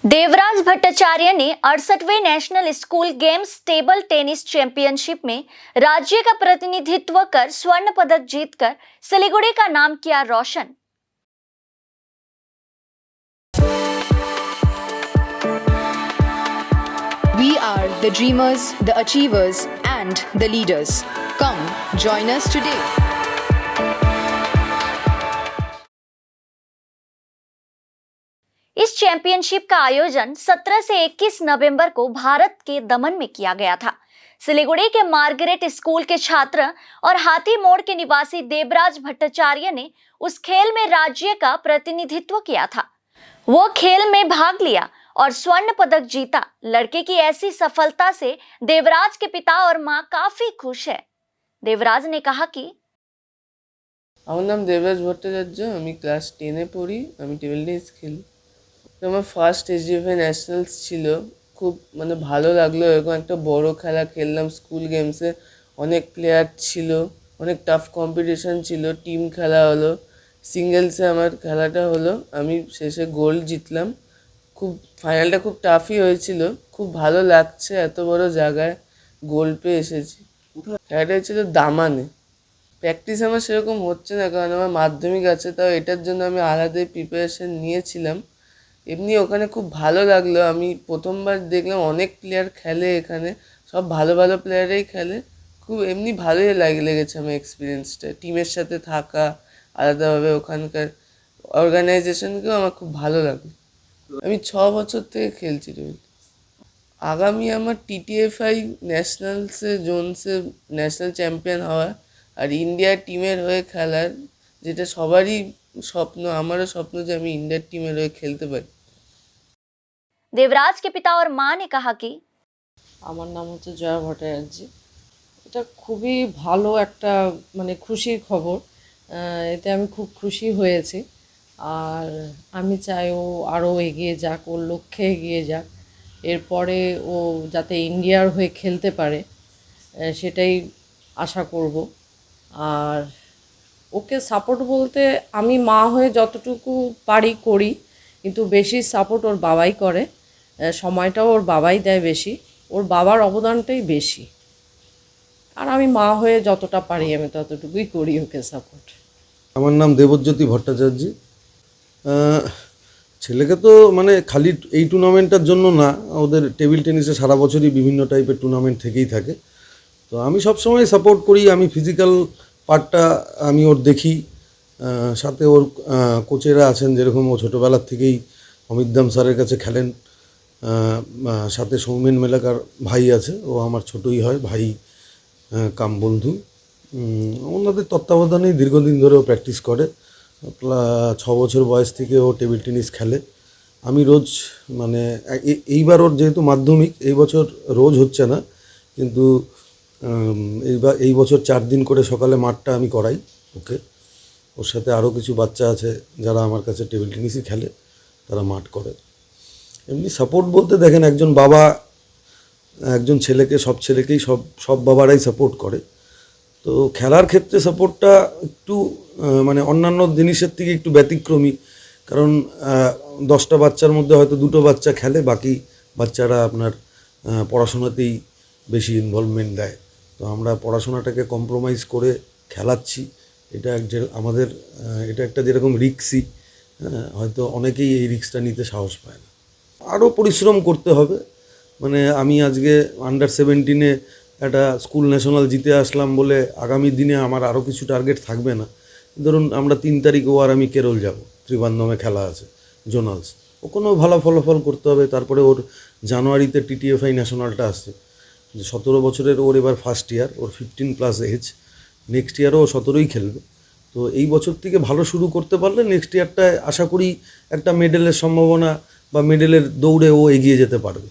देवराज भट्टाचार्य ने 68वें national school games table tennis championship में राज्य का प्रतिनिधित्व कर स्वर्ण पदक जीतकर सिलीगुड़ी का नाम किया रोशन। We are the dreamers, the achievers, and the leaders. Come, join us today. इस चैंपियनशिप का आयोजन 17 से 21 नवंबर को भारत के दमन में किया गया था। सिलीगुड़ी के मार्गरेट स्कूल के छात्र और हाथी मोड़ के निवासी देवराज भट्टाचार्य ने उस खेल में राज्य का प्रतिनिधित्व किया था। वो खेल में भाग लिया और स्वर्ण पदक जीता। लड़के की ऐसी सफलता से देवराज के पिता और मां काफी खुश है। देवराज ने कहा कि আমার নাম দেবরাজ ভট্টাচার্য, আমি ক্লাস 10-এ পড়ি, আমি টেবিল টেনিস খেলি। তো আমার ফার্স্ট এসডিএফআই ন্যাশনালস ছিল, খুব ভালো লাগলো। এরকম একটা বড় খেলা খেললাম স্কুল গেমসে, অনেক প্লেয়ার ছিল, অনেক টাফ কম্পিটিশন ছিল, টিম খেলা হলো, সিঙ্গেলসে আমার খেলাটা হলো, আমি শেষে গোল্ড জিতলাম। খুব ফাইনালটা খুব টাফই হয়েছিল, খুব ভালো লাগছে এত বড় জায়গায় গোল্ড পেয়ে এসেছি। খেলাটা হচ্ছিল দামানে। প্র্যাকটিস আমার সেরকম হচ্ছে না, কারণ আমার মাধ্যমিক আছে, তাও এটার জন্য আমি আলাদাই প্রিপারেশন নিয়েছিলাম। এমনি ওখানে খুব ভালো লাগলো। আমি প্রথমবার দেখলাম অনেক প্লেয়ার খেলে, এখানে সব ভালো ভালো প্লেয়ারই খেলে। খুব এমনি ভালোই লেগেছে আমার এক্সপিরিয়েন্সটা, টিমের সাথে থাকা, আলাদাভাবে ওখানকার অর্গানাইজেশনকেও আমার খুব ভালো লাগলো। আমি 6 বছর থেকে খেলছি টেবিল। আগামী আমার টিটিএফআই ন্যাশনালসে জোনসে ন্যাশনাল চ্যাম্পিয়ন হওয়া আর ইন্ডিয়ার টিমের হয়ে খেলার, যেটা সবারই স্বপ্ন, আমারও স্বপ্ন যে আমি ইন্ডিয়ার টিমের হয়ে খেলতে পারি। देवराज के पिता और मां ने कहा कि আমার নাম হচ্ছে জয়া ভট্টাচার্য। এটা খুবই ভালো একটা খুশির খবর। এতে আমি খুব খুশি হয়েছি। আর আমি চাই ও আরও এগিয়ে যাক, ওর লক্ষ্যে এগিয়ে যাক। এরপরে ও যাতে ইন্ডিয়ার হয়ে খেলতে পারে সেটাই আশা করব। আর ওকে সাপোর্ট বলতে আমি মা হয়ে যতটুকু পারি করি, কিন্তু বেশি সাপোর্ট ওর বাবাই করে। সময়টাও ওর বাবাই দেয় বেশি, ওর বাবার অবদানটাই বেশি। আর আমি মা হয়ে যতটা পারি আমি ততটুকুই করি ওকে সাপোর্ট। আমার নাম দেবজ্যোতি ভট্টাচার্য। ছেলেকে তো খালি এই টুর্নামেন্টটার জন্য না, ওদের টেবিল টেনিসে সারা বছরই বিভিন্ন টাইপের টুর্নামেন্ট থেকেই থাকে। তো আমি সবসময় সাপোর্ট করি। আমি ফিজিক্যাল পার্টটা আমি ওর দেখি, সাথে ওর কোচেরা আছেন, যেরকম ও ছোটোবেলার থেকেই অমিতদাম স্যারের কাছে খেলেন। সাথে সৌমেন মেলাকার ভাই আছে, ও আমার ছোটই হয়, ভাই কাম বন্ধু। ওনাদের তত্ত্বাবধানেই দীর্ঘদিন ধরে ও প্র্যাকটিস করে। 6 বছর বয়স থেকে ও টেবিল টেনিস খেলে। আমি রোজ এইবার ওর যেহেতু মাধ্যমিক, এই বছর রোজ হচ্ছে না, কিন্তু এই বছর 4 দিন করে সকালে মাঠটা আমি করাই ওকে। ওর সাথে আরও কিছু বাচ্চা আছে যারা আমার কাছে টেবিল টেনিসই খেলে, তারা মাঠ করে। এমনি সাপোর্ট বলতে দেখেন, একজন বাবা একজন ছেলেকে, সব ছেলেকেই সব বাবারাই সাপোর্ট করে। তো খেলার ক্ষেত্রে সাপোর্টটা একটু অন্যান্য জিনিসের থেকে একটু ব্যতিক্রমী, কারণ 10টা বাচ্চার মধ্যে হয়তো 2টো বাচ্চা খেলে, বাকি বাচ্চারা আপনার পড়াশোনাতেই বেশি ইনভলভমেন্ট দেয়। তো আমরা পড়াশোনাটাকে কম্প্রোমাইজ করে খেলাচ্ছি, এটা আমাদের এটা একটা যেরকম রিস্কই, হয়তো অনেকেই এই রিস্কটা নিতে সাহস পায় না। আরও পরিশ্রম করতে হবে। আমি আজকে আন্ডার 17-এ একটা স্কুল ন্যাশনাল জিতে আসলাম বলে আগামী দিনে আমার আরও কিছু টার্গেট থাকবে না। ধরুন আমরা 3 তারিখ ও আর আমি কেরল যাব, ত্রিবান্ধমে খেলা আছে জোনালস, ওখানেও ভালো ফলাফল করতে হবে। তারপরে ওর জানুয়ারিতে টিটিএফআই ন্যাশনালটা আসছে, 17 বছরের ওর এবার ফার্স্ট ইয়ার, ওর 15+ এজ। নেক্সট ইয়ারও ও 17ই খেলবে। তো এই বছর থেকে ভালো শুরু করতে পারলে নেক্সট ইয়ারটায় আশা করি একটা মেডেলের সম্ভাবনা বা মেডেলের দৌড়ে ও এগিয়ে যেতে পারবে।